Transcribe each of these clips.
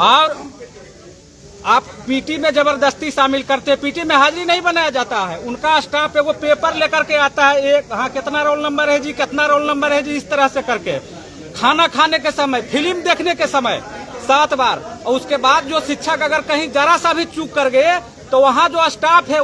और आप पीटी में जबरदस्ती शामिल करते हैं। पीटी में हाजिरी नहीं बनाया जाता है। उनका स्टाफ है वो पेपर लेकर के आता है, एक हाँ कितना रोल नंबर है जी, कितना रोल नंबर है जी, इस तरह से करके खाना खाने के समय, फिल्म देखने के समय 7 बार। और उसके बाद जो शिक्षक अगर कहीं जरा सा भी चूक कर गए तो वहाँ जो स्टाफ है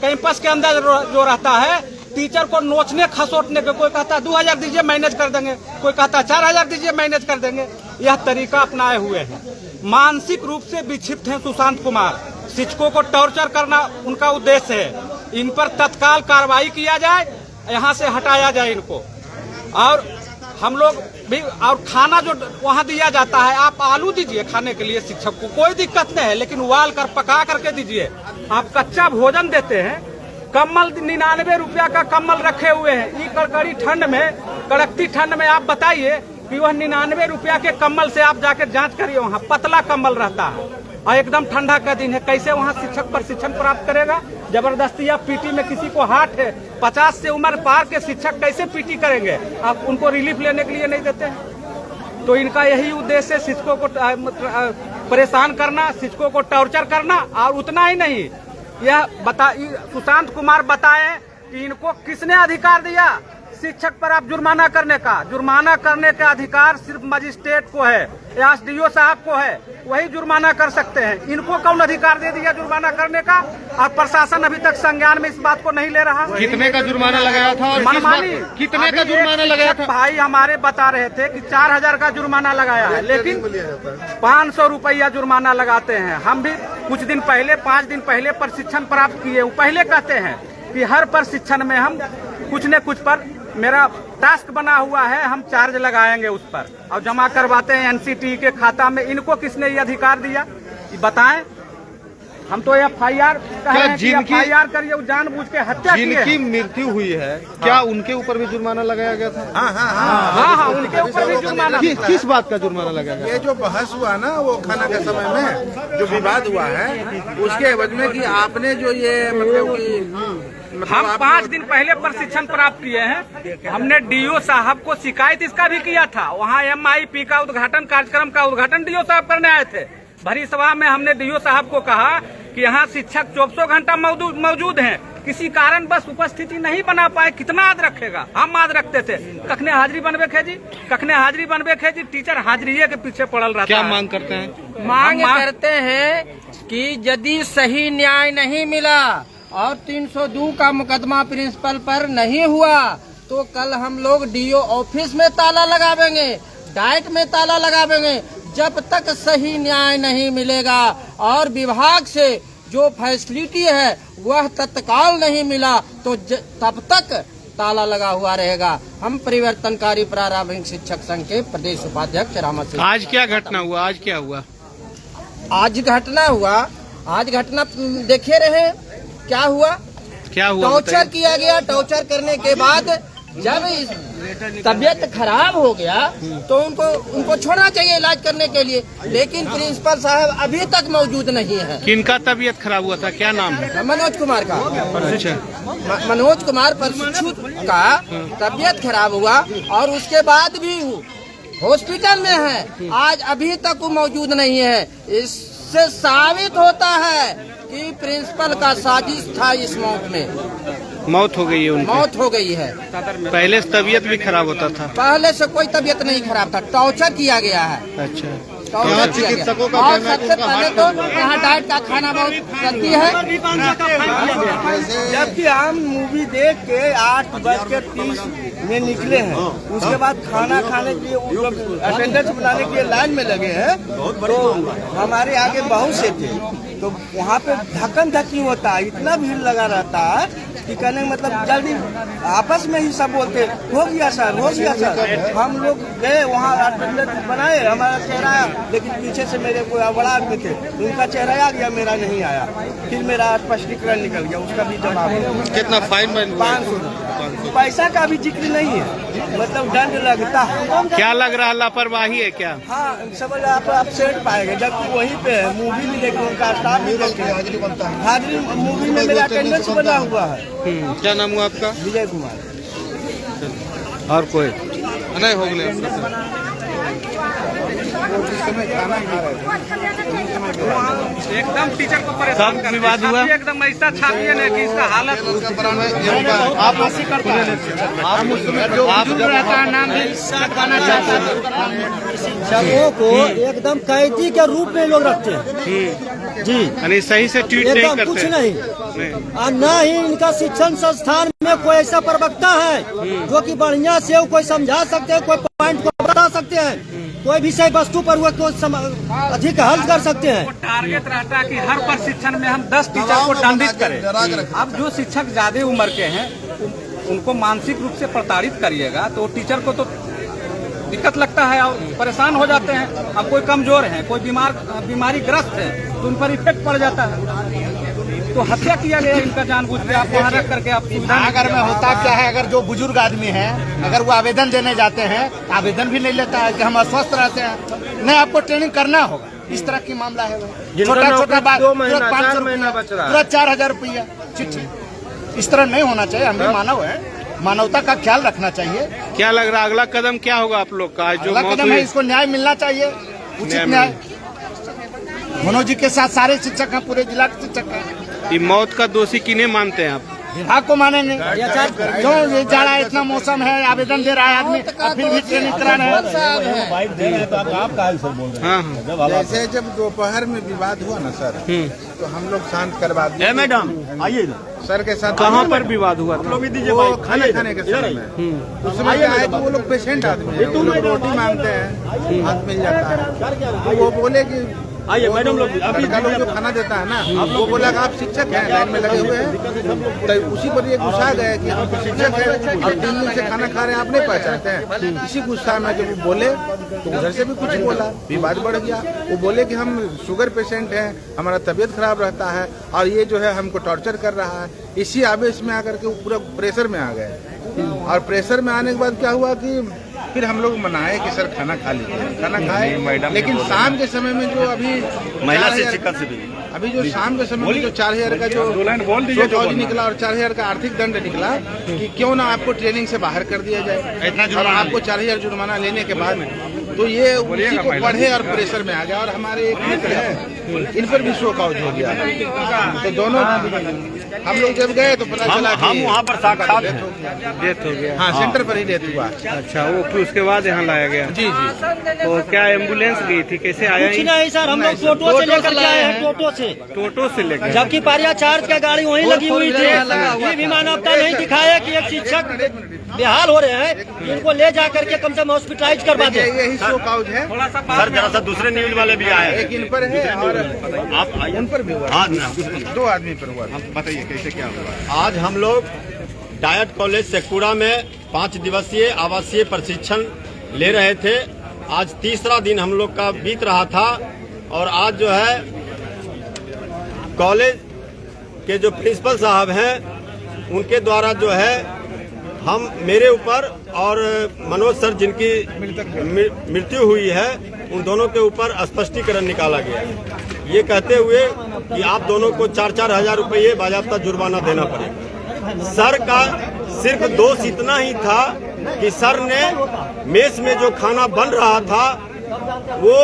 कैंपस के अंदर जो रहता है, टीचर को नोचने खसोटने के, कोई कहता 2000 दीजिए मैनेज कर देंगे, कोई कहता 4000 दीजिए मैनेज कर देंगे। यह तरीका अपनाए हुए हैं। मानसिक रूप से विक्षिप्त हैं सुशांत कुमार। शिक्षकों को टॉर्चर करना उनका उद्देश्य है। इन पर तत्काल कार्रवाई किया जाए, यहाँ से हटाया जाए इनको। और हम लोग भी, और खाना जो वहाँ दिया जाता है, आप आलू दीजिए खाने के लिए शिक्षक को, कोई दिक्कत नहीं है, लेकिन उबाल कर पका करके दीजिए। आप कच्चा भोजन देते हैं। कम्बल 99 रुपया का कम्बल रखे हुए हैं। ये कड़कड़ी ठंड में, कड़कती ठंड में आप बताइए कि वह 99 रुपया के कम्बल से आप जाकर जांच करिए, वहाँ पतला कम्बल रहता है और एकदम ठंडा का दिन है। कैसे वहाँ शिक्षक प्रशिक्षण प्राप्त करेगा? जबरदस्ती आप पीटी में, किसी को हार्ट है 50 से उम्र पार के शिक्षक कैसे पीटी करेंगे? आप उनको रिलीफ लेने के लिए नहीं देते हैं। तो इनका यही उद्देश्य है, शिक्षकों को परेशान करना, शिक्षकों को टॉर्चर करना। और उतना ही नहीं, यह सुशांत कुमार बताएं कि इनको किसने अधिकार दिया शिक्षक पर आप जुर्माना करने का? जुर्माना करने का अधिकार सिर्फ मजिस्ट्रेट को है या एसडीओ साहब को है, वही जुर्माना कर सकते हैं। इनको कौन अधिकार दे दिया जुर्माना करने का? और प्रशासन अभी तक संज्ञान में इस बात को नहीं ले रहा। कितने का जुर्माना लगाया था? और मनमानी कितने का जुर्माना लगाया था? भाई हमारे बता रहे थे कि 4000 का जुर्माना लगाया है, लेकिन 500 रुपया जुर्माना लगाते हैं। हम भी कुछ दिन पहले, 5 दिन पहले प्रशिक्षण प्राप्त किए। पहले कहते हैं कि हर प्रशिक्षण में हम कुछ न कुछ पर मेरा टास्क बना हुआ है, हम चार्ज लगाएंगे उस पर, और जमा करवाते हैं एनसीटी के खाता में। इनको किसने ये अधिकार दिया? ये बताएं। हम तो FIR कह रहे हैं कि FIR करिए, जानबूझ के हत्या किए। जिनकी मृत्यु हुई है, क्या उनके ऊपर भी जुर्माना लगाया गया था? हाँ, उनके ऊपर भी जुर्माना। किस बात का जुर्माना लगाया गया? ये जो बहस हुआ ना, वो खाना के समय में जो विवाद हुआ है, उसके एवज में कि आपने जो ये मतलब कि हम 5 दिन पहले प्रशिक्षण प्राप्त किए हैं। हमने DO साहब को शिकायत इसका भी किया था। वहाँ MIP का उद्घाटन, कार्यक्रम का उद्घाटन DO साहब करने आए थे। भरी सभा में हमने DO साहब को कहा कि यहाँ शिक्षक 24 घंटा मौजूद हैं, किसी कारण बस उपस्थिति नहीं बना पाए, कितना याद रखेगा? हम याद रखते थे। कखने हाजिरी बनबे खे जी, कखने हाजिरी बनबे खे जी। टीचर हाजिरी के पीछे पड़ल रहता है। क्या मांग करते हैं? मांग करते हैं कि यदि सही न्याय नहीं मिला और 302 का मुकदमा प्रिंसिपल पर नहीं हुआ तो कल हम लोग DO ऑफिस में ताला लगावेंगे, डाइट में ताला लगावेंगे, जब तक सही न्याय नहीं मिलेगा और विभाग से जो फैसिलिटी है वह तत्काल नहीं मिला तो तब तक ताला लगा हुआ रहेगा। हम परिवर्तनकारी प्रारंभिक शिक्षक संघ के प्रदेश उपाध्यक्ष रामा सिंह। आज क्या घटना हुआ? आज क्या हुआ? आज घटना देखे रहे क्या हुआ। टॉर्चर किया गया। टॉर्चर करने के बाद जब तबीयत खराब हो गया तो उनको छोड़ना चाहिए इलाज करने के लिए, लेकिन प्रिंसिपल साहब अभी तक मौजूद नहीं है। किनका तबीयत खराब हुआ था? क्या नाम है? मनोज कुमार का। अच्छा, मनोज कुमार प्रशिक्षु का तबीयत खराब हुआ और उसके बाद भी हॉस्पिटल में है। आज अभी तक वो मौजूद नहीं है। इससे साबित होता है कि प्रिंसिपल का साजिश था। इस मौत हो गई है उनकी। मौत हो गई है। पहले से तबीयत भी खराब होता था? पहले से कोई तबीयत नहीं खराब था, टॉर्चर किया गया है। अच्छा, टॉर्चर किया गया। और सबसे पहले तो यहाँ डाइट का खाना बहुत गलती है। जबकि हम मूवी देख के 8:30 में निकले हैं, उसके बाद खाना खाने के लिए अटेंडेंस बनाने के लिए लाइन में लगे हैं, तो हमारे आगे बहुत से थे, तो वहाँ पे धक्कन धक्की होता है, इतना भीड़ लगा रहता है कि कहने मतलब जल्दी आपस में ही सब बोलते हो गया सर, हो गया सर। हम लोग गए वहाँ अटेंडेंस बनाए, हमारा चेहरा आया, लेकिन पीछे से मेरे कोई बड़ा आदमी थे, उनका चेहरा आ गया, मेरा नहीं आया। फिर मेरा स्पष्टीकरण निकल गया, उसका भी जवाब। कितना फाइन? 500। पैसा का भी जिक्र नहीं है, मतलब दंड लगता है। क्या लग रहा है, लापरवाही है क्या? हाँ, सब आप सेट पाएंगे, जबकि वहीं पे है। मूवी भी देखे, उनका स्टाफ भी देखे, हाजिरी मूवी में मेरा अटेंडेंस बना हुआ है। क्या नाम हुआ आपका? विजय कुमार। और कोई नहीं हो गया? वो जिस समय खाना खा रहे थे एकदम टीचर को परेशान कर विवाद हुआ, एकदम ऐसा छापिए ना कि इसका हालत शिक्षकों को एकदम कैदी के रूप में लोग रखते हैं जी, यानी सही से ट्रीट नहीं एकदम करते कुछ नहीं। और न ही इनका शिक्षण संस्थान में कोई ऐसा प्रवक्ता है जो कि बढ़िया से कोई समझा सकते हैं, कोई पॉइंट को बता सकते हैं, कोई विषय वस्तु पर वो अधिक हल कर सकते हैं। टारगेट रहता है कि हर प्रशिक्षण में हम 10 टीचर को दंडित करें। अब जो शिक्षक ज्यादा उम्र के हैं उनको मानसिक रूप से प्रताड़ित करिएगा तो टीचर को तो दिक्कत लगता है और परेशान हो जाते हैं। अब कोई कमजोर है, कोई बीमारी ग्रस्त है तो उन पर इफेक्ट पड़ जाता है। तो हत्या किया गया इनका जानबूझ के, आप वहाँ रख करके आप अगर में होता क्या है, अगर जो बुजुर्ग आदमी है अगर वो आवेदन देने जाते हैं आवेदन भी नहीं लेता है कि हम अस्वस्थ रहते हैं। नहीं, आपको ट्रेनिंग करना होगा। इस तरह की मामला है, छोटा छोटा बात, 2 महीना 4 महीना बच रहा है, पूरा 4000 रुपया चिट्ठी। इस तरह नहीं होना चाहिए। हम भी मानव है, मानवता का ख्याल रखना चाहिए। क्या लग रहा है अगला कदम क्या होगा आप लोग का? जो अगला कदम है, इसको न्याय मिलना चाहिए, उचित न्याय। मनोज जी के साथ सारे शिक्षक हैं, पूरे जिला के शिक्षक हैं। ये मौत का दोषी किन्हें मानते हैं आप? विभाग को मानेंगे। क्यों ये जा रहा है, इतना मौसम है, आवेदन दे रहा है आदमी, फिर भी ट्रेनिंग करा रहे हैं। जैसे जब दोपहर में विवाद हुआ ना सर, तो हम लोग शांत करवा दिए। मैडम आइए सर के साथ कहाँ पर विवाद हुआ था? वो खाना खाने के समय में उस समय क्या है कि वो लोग पेशेंट आदमी है, वो लोग रोटी मांगते हैं, हाथ मिल जाता है। तो वो बोले कि आइए मैडम लोग, लड़का लोग जो खाना देता है ना, वो बोला कि आप शिक्षक हैं, लाइन में लगे हुए हैं। तो उसी पर ये गुस्सा गया कि हम शिक्षक हैं और 3 दिन से खाना खा रहे हैं, आप नहीं पहचानते हैं। इसी गुस्सा में जब वो बोले तो उधर से भी कुछ बोला, विवाद बढ़ गया। वो बोले कि हम शुगर पेशेंट हैं, हमारा तबीयत खराब रहता है और ये जो है हमको टॉर्चर कर रहा है। इसी आवेश में आकर के वो पूरा प्रेशर में आ गए और प्रेशर में आने के बाद क्या हुआ कि फिर हम लोग मनाए कि सर खाना खा लीजिए, खाना खाए। लेकिन शाम के समय में जो अभी महिला शिक्षिका से भी अभी जो शाम के समय में जो 4000 का जो फौज निकला और 4000 का आर्थिक दंड निकला कि क्यों ना आपको ट्रेनिंग से बाहर कर दिया जाए और आपको 4000 जुर्माना लेने के बाद तो ये उसी को बढ़े और प्रेशर में आ गया। और हमारे एक मित्र है, इन पर भी शोक आउट हो गया। तो दोनों हम लोग जब गए तो पता चला कि हम वहाँ पर साक्षात डेथ हो गया। हाँ, सेंटर पर ही डेथ हुआ। अच्छा, वो फिर उसके बाद यहाँ लाया गया? जी जी। तो क्या एम्बुलेंस गई थी, कैसे आया? नहीं सर, हम लोग टोटो से लेकर के आए हैं, टोटो से लेकर, जबकि पारिया चार्ज का गाड़ी वहीं लगी हुई थी। ये भी मानवता नहीं दिखाया कि एक शिक्षक बेहाल हो रहे हैं, इनको ले जा करके कम से कम हॉस्पिटलाइज करवा दे। यही शोक आउट है सर। जरा सा दूसरे न्यूज वाले भी आए हैं, एक इन पर है और आप उन पर भी हुआ। हाँ, 2 आदमी पर हुआ। बताइए कैसे क्या हुआ? आज हम लोग डायट कॉलेज शेखपुरा में 5 दिवसीय आवासीय प्रशिक्षण ले रहे थे। आज तीसरा दिन हम लोग का बीत रहा था और आज जो है कॉलेज के जो प्रिंसिपल साहब हैं उनके द्वारा जो है हम मेरे ऊपर और मनोज सर जिनकी मृत्यु हुई है उन दोनों के ऊपर स्पष्टीकरण निकाला गया, ये कहते हुए कि आप दोनों को 4-4 हजार रुपये बाज़ाब्ता जुर्माना देना पड़ेगा। सर का सिर्फ दोष इतना ही था कि सर ने मेस में जो खाना बन रहा था वो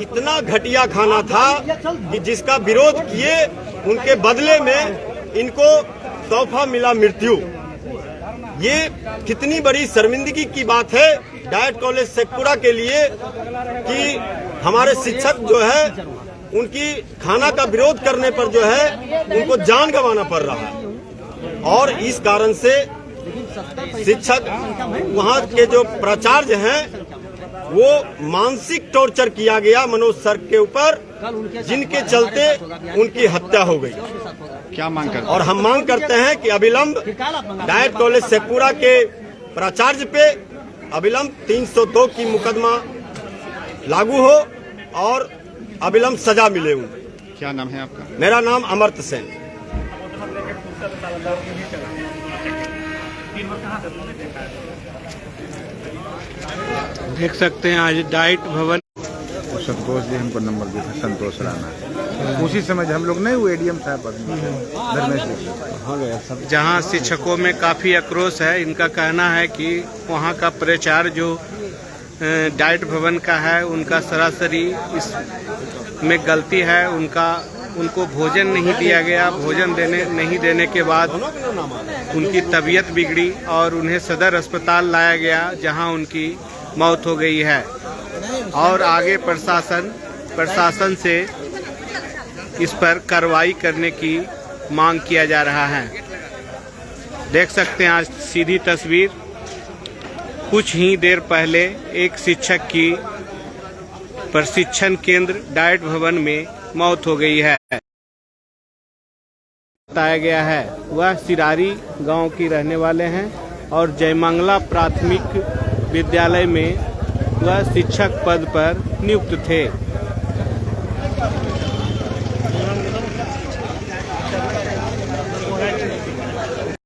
इतना घटिया खाना था कि जिसका विरोध किए उनके बदले में इनको तोहफा मिला मृत्यु। ये कितनी बड़ी शर्मिंदगी की बात है डायट कॉलेज शेखपुरा के लिए कि हमारे शिक्षक जो है उनकी खाना का विरोध करने पर जो है उनको जान गंवाना पड़ रहा है। और इस कारण से शिक्षक वहाँ के जो प्राचार्य हैं वो मानसिक टॉर्चर किया गया मनोज सर के ऊपर, जिनके चलते उनकी हत्या हो गई। क्या मांग करते? और हम मांग करते हैं कि अविलंब डायट कॉलेज शेखपुरा के प्राचार्य पे अविलंब 302 की मुकदमा लागू हो और अविलंब सजा मिले उनको। क्या नाम है आपका? मेरा नाम अमर्त सेन। देख सकते हैं आज डाइट भवन संतोष जी हमको नंबर दिया था, संतोष राणा। उसी समय हम लोग नहीं, वो एडीएम साहब धर्मेश जी, जहां शिक्षकों में काफी आक्रोश है। इनका कहना है कि वहां का प्राचार्य जो डाइट भवन का है, उनका सरासरी इस में गलती है। उनको भोजन नहीं दिया गया। भोजन नहीं देने के बाद उनकी तबीयत बिगड़ी और उन्हें सदर अस्पताल लाया गया, जहां उनकी मौत हो गई है। और आगे प्रशासन से इस पर कार्रवाई करने की मांग किया जा रहा है। देख सकते हैं आज सीधी तस्वीर। कुछ ही देर पहले एक शिक्षक की प्रशिक्षण केंद्र डाइट भवन में मौत हो गई है। बताया गया है वह सिरारी गांव की रहने वाले हैं और जयमंगला प्राथमिक विद्यालय में वह शिक्षक पद पर नियुक्त थे।